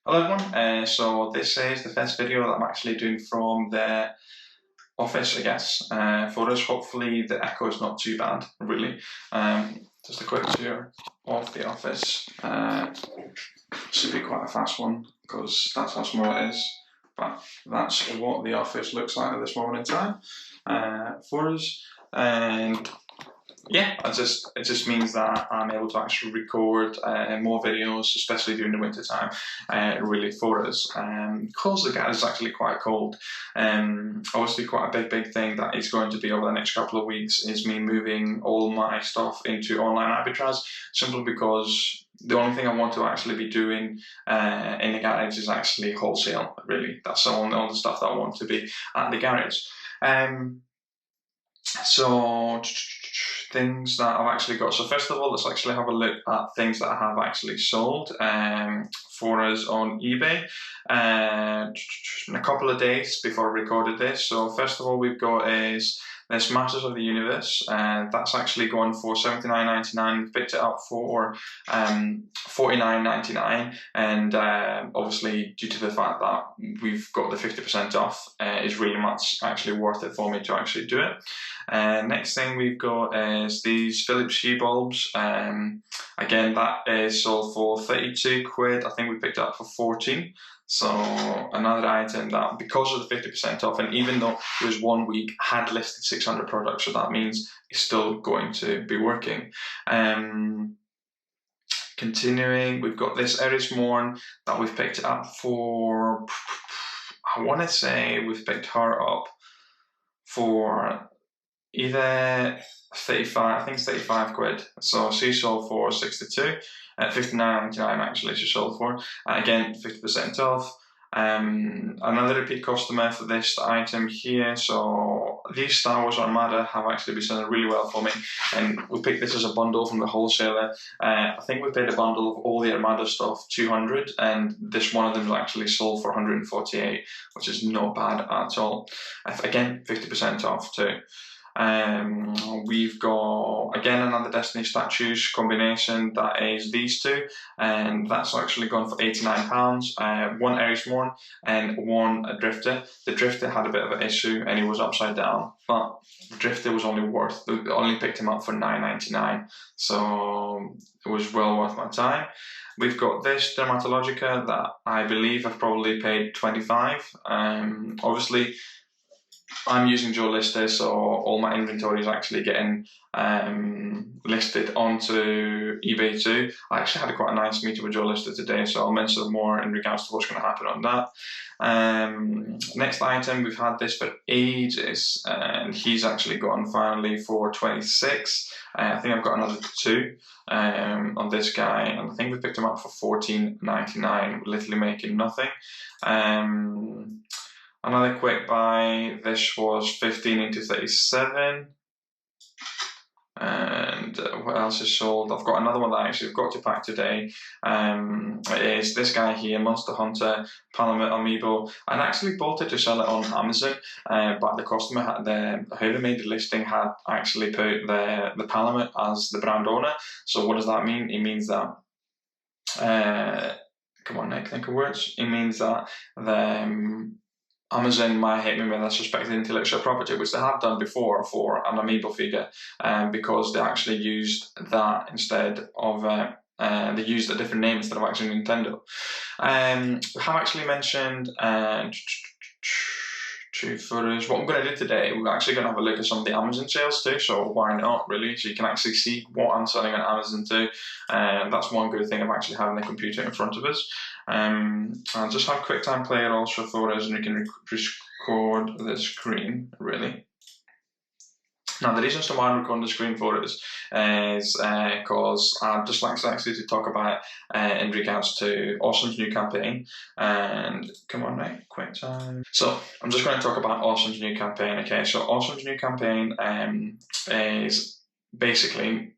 Hello everyone, so this is the first video that I'm actually doing from the office, I guess. For us, hopefully the echo is not too bad, really. Just a quick tour of the office. Should be quite a fast one because that's how small it is, but that's what the office looks like at this moment in time for us. And yeah, it just means that I'm able to actually record more videos, especially during the winter time, really for us. Because the garage is actually quite cold. Obviously, quite a big thing that is going to be over the next couple of weeks is me moving all my stuff into online arbitrage, simply because the only thing I want to actually be doing in the garage is actually wholesale, really. That's all the stuff that I want to be at the garage. So things that I've actually got. So first of all, let's actually have a look at things that I have actually sold for us on eBay. In a couple of days before I recorded this. So first of all, we've got is this Masters of the Universe, and that's actually going for $79.99. We picked it up for $49.99, and obviously due to the fact that we've got the 50% off, is really much actually worth it for me to actually do it. Next thing we've got is these Philips Hue bulbs. Again, that is sold for 32 quid. I think we picked it up for 14. So another item that, because of the 50% off, and even though it was 1 week, had listed 600 products, so that means it's still going to be working. Continuing, we've got this Eris Morn that we've picked it up for, I want to say we've picked her up for either 35, I think it's 35 quid. So she sold for 62, at 59.99 actually she sold for. Again, 50% off. Another repeat customer for this item here. So these Star Wars Armada have actually been selling really well for me, and we picked this as a bundle from the wholesaler. I think we paid a bundle of all the Armada stuff 200, and this one of them was actually sold for 148, which is not bad at all. Again, 50% off too. We've got again another Destiny statues combination that is these two, and that's actually gone for £89. One Aries Morn and one Drifter. The Drifter had a bit of an issue and he was upside down, but the Drifter was only picked him up for £9.99, so it was well worth my time. We've got this Dermatologica that I believe I've probably paid 25. Obviously, I'm using Joe Lister, so all my inventory is actually getting listed onto eBay too. I actually had quite a nice meeting with Joe Lister today, so I'll mention more in regards to what's going to happen on that. Next item, we've had this for ages, and he's actually gone finally for 26. I think I've got another two on this guy, and I think we picked him up for $14.99, literally making nothing. Another quick buy, this was 15 into 37. And what else is sold? I've got another one that I actually have got to pack today. It is this guy here, Monster Hunter Parliament Amiibo. I actually bought it to sell it on Amazon, but the customer whoever made the listing had actually put the Parliament as the brand owner. So what does that mean? It means that come on, Nick, think of words. It means that Amazon might hit me with a suspected intellectual property, which they have done before for an Amiibo figure, because they actually used that instead of, they used a different name instead of actually Nintendo. We have actually mentioned for us, what I'm going to do today, we're actually going to have a look at some of the Amazon sales too, so why not really, so you can actually see what I'm selling on Amazon too, and that's one good thing of actually having the computer in front of us. I'll just have QuickTime Player also for us, and we can record the screen really. Now, the reason why I'm recording the screen for us is because I'd just like to talk about in regards to Awesome's new campaign. And come on, mate, quick time. So I'm just going to talk about Awesome's new campaign. Okay, so Awesome's new campaign is basically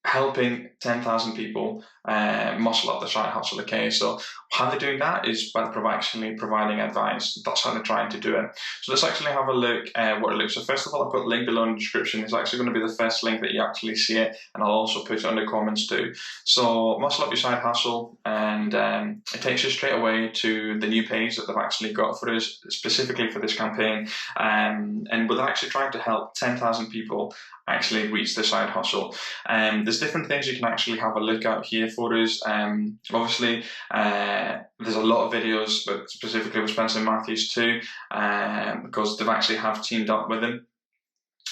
helping 10,000 people muscle up the side hustle. Okay, so how they're doing that is by actually providing advice. That's how they're trying to do it. So let's actually have a look at what it looks. So first of all, I've got a link below in the description. It's actually going to be the first link that you actually see it, and I'll also put it in the comments too. So muscle up your side hustle, and it takes you straight away to the new page that they've actually got for us, specifically for this campaign, and we're actually trying to help 10,000 people actually reach the side hustle. There's different things you can actually have a look at here for us. Obviously, there's a lot of videos, but specifically with Spencer Matthews too, because they've actually have teamed up with him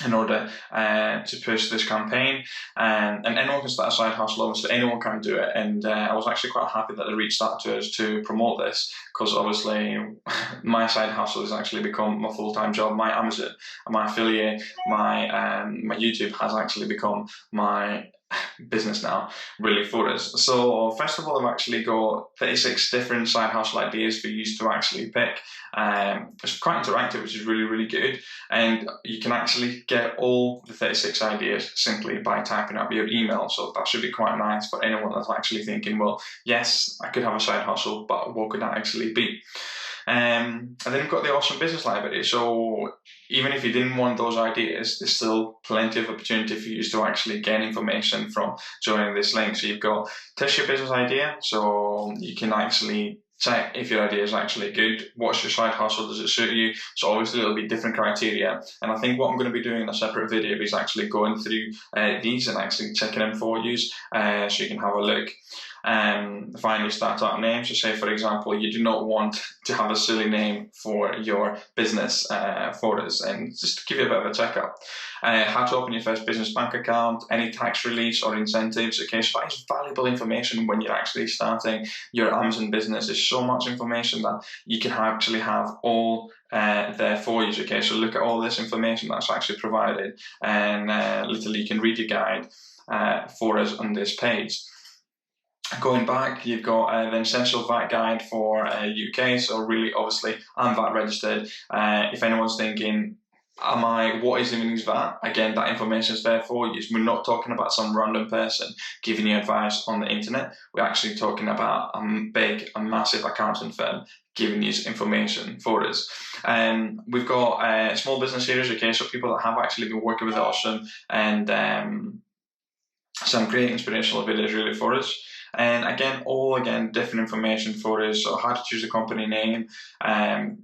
in order to push this campaign, and anyone can start a side hustle. Obviously anyone can do it, and I was actually quite happy that they reached out to us to promote this, because obviously my side hustle has actually become my full-time job. My Amazon, my affiliate, my YouTube has actually become my business now, really, for us. So first of all, I've actually got 36 different side hustle ideas for you to actually pick. It's quite interactive, which is really, really good, and you can actually get all the 36 ideas simply by typing up your email. So that should be quite nice for anyone that's actually thinking, well, yes, I could have a side hustle, but what could that actually be? And then you've got the awesome business library. So even if you didn't want those ideas, there's still plenty of opportunity for you to actually gain information from joining this link. So you've got test your business idea, so you can actually check if your idea is actually good. What's your side hustle? Does it suit you? So obviously it'll be different criteria. And I think what I'm going to be doing in a separate video is actually going through these and actually checking them for you, so you can have a look. Finally, startup name. So say, for example, you do not want to have a silly name for your business for us, and just to give you a bit of a checkup. How to open your first business bank account, any tax release or incentives. Okay, so that is valuable information when you're actually starting your Amazon business. There's so much information that you can actually have all there for you. Okay, so look at all this information that's actually provided, and literally you can read your guide for us on this page. Going back, you've got the essential VAT guide for UK. So really, obviously, I'm VAT registered. If anyone's thinking, what is even VAT? Again, that information is there for you. We're not talking about some random person giving you advice on the internet. We're actually talking about a massive accounting firm giving you information for us. We've got a small business series, okay, so people that have actually been working with Awesome, and some great inspirational videos really for us. And again, different information for us. So how to choose a company name,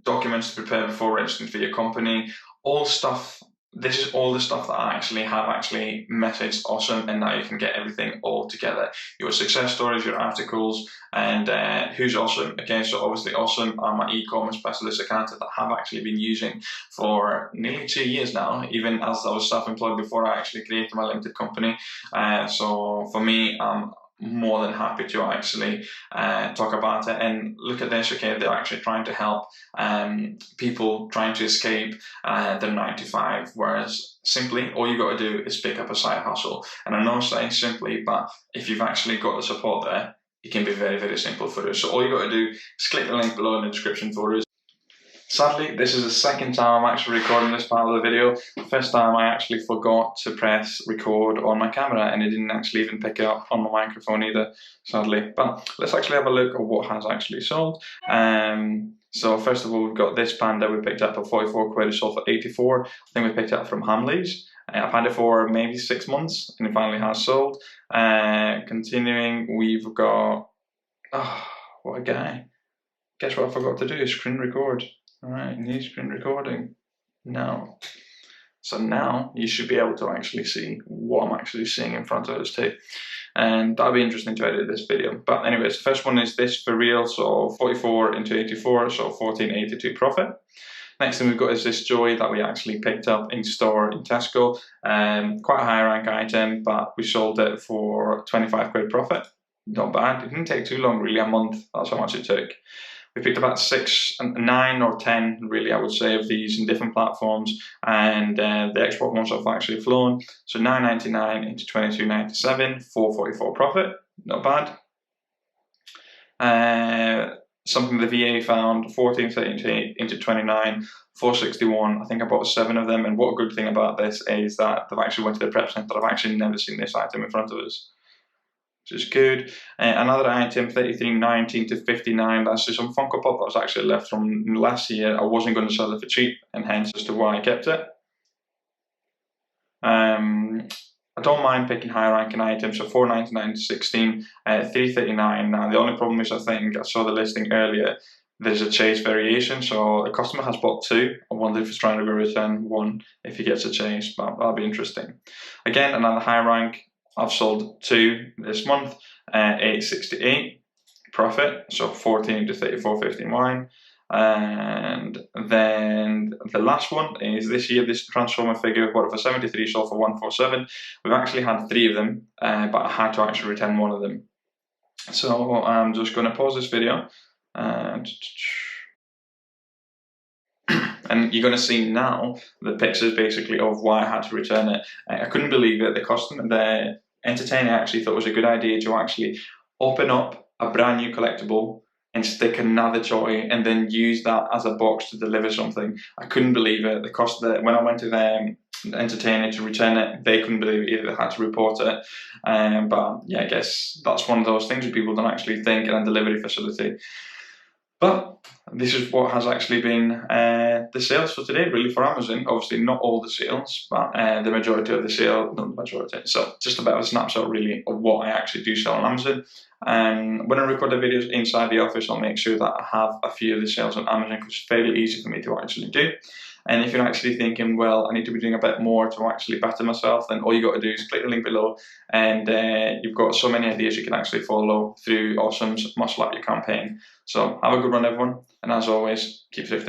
documents to prepare before registering for your company, all stuff. This is all the stuff that I actually have messaged Awesome, and now you can get everything all together. Your success stories, your articles, and who's Awesome. Okay, so obviously Awesome are my e-commerce specialist accountant that I have actually been using for nearly 2 years now, even as I was self-employed before I actually created my limited company. So for me, I'm more than happy to actually talk about it. And look at this, okay, they're actually trying to help people trying to escape their 9 to 5, whereas simply all you got to do is pick up a side hustle. And I know I'm saying simply, but if you've actually got the support there, it can be very, very simple for us. So all you got to do is click the link below in the description for us. Sadly, this is the second time I'm actually recording this part of the video. The first time I actually forgot to press record on my camera, and it didn't actually even pick it up on my microphone either, sadly. But let's actually have a look at what has actually sold. So first of all, we've got this panda we picked up at 44 quid, it sold for 84. I think we picked it up from Hamleys. I've had it for maybe 6 months, and it finally has sold. Continuing, we've got, what a guy. Guess what I forgot to do? Screen record. Alright, new screen recording. Now. So now you should be able to actually see what I'm actually seeing in front of us too. And that'll be interesting to edit this video. But anyways, the first one is this for real. So 44 into 84, so 1482 profit. Next thing we've got is this Joy that we actually picked up in store in Tesco. Quite a high rank item, but we sold it for 25 quid profit. Not bad. It didn't take too long, really, a month. That's how much it took. We picked about 6, 9 or 10, really, I would say, of these in different platforms, and the export ones have actually flown. So 9.99 into 22.97, 4.44 profit, not bad. Something the VA found, 14.38 into 29, 461. I think I bought 7 of them, and what a good thing about this is that they've actually went to the prep center. I've actually never seen this item in front of us. which is good. Another item, 33.19 to 59. That's just some Funko Pop that was actually left from last year. I wasn't going to sell it for cheap, and hence as to why I kept it. I don't mind picking high ranking items, so 4.99 to 16, 3.39. Now the only problem is, I think I saw the listing earlier, there's a chase variation, so the customer has bought 2. I wonder if he's trying to return 1 if he gets a chase. That'll be interesting. Again, another high rank. I've sold 2 this month, 8.68 profit, so 14 to 34.15 wine. And then the last one is this year, this Transformer figure, what for 73 sold for 147. We've actually had 3 of them, but I had to actually return 1 of them. So I'm just going to pause this video. And you're going to see now the pictures basically of why I had to return it. I couldn't believe it. The entertainer actually thought it was a good idea to actually open up a brand new collectible and stick another toy and then use that as a box to deliver something. I couldn't believe it. When I went to the entertainer to return it, they couldn't believe it either. They had to report it. But yeah, I guess that's one of those things that people don't actually think in a delivery facility. But this is what has actually been the sales for today, really, for Amazon. Obviously, not all the sales, but the majority of the sale, not the majority. So just a bit of a snapshot, really, of what I actually do sell on Amazon. When I record the videos inside the office, I'll make sure that I have a few of the sales on Amazon because it's fairly easy for me to actually do. And if you're actually thinking, well, I need to be doing a bit more to actually better myself, then all you got to do is click the link below, and you've got so many ideas you can actually follow through Awesome's Must Like Your campaign. So have a good run, everyone, and as always, keep thrifting.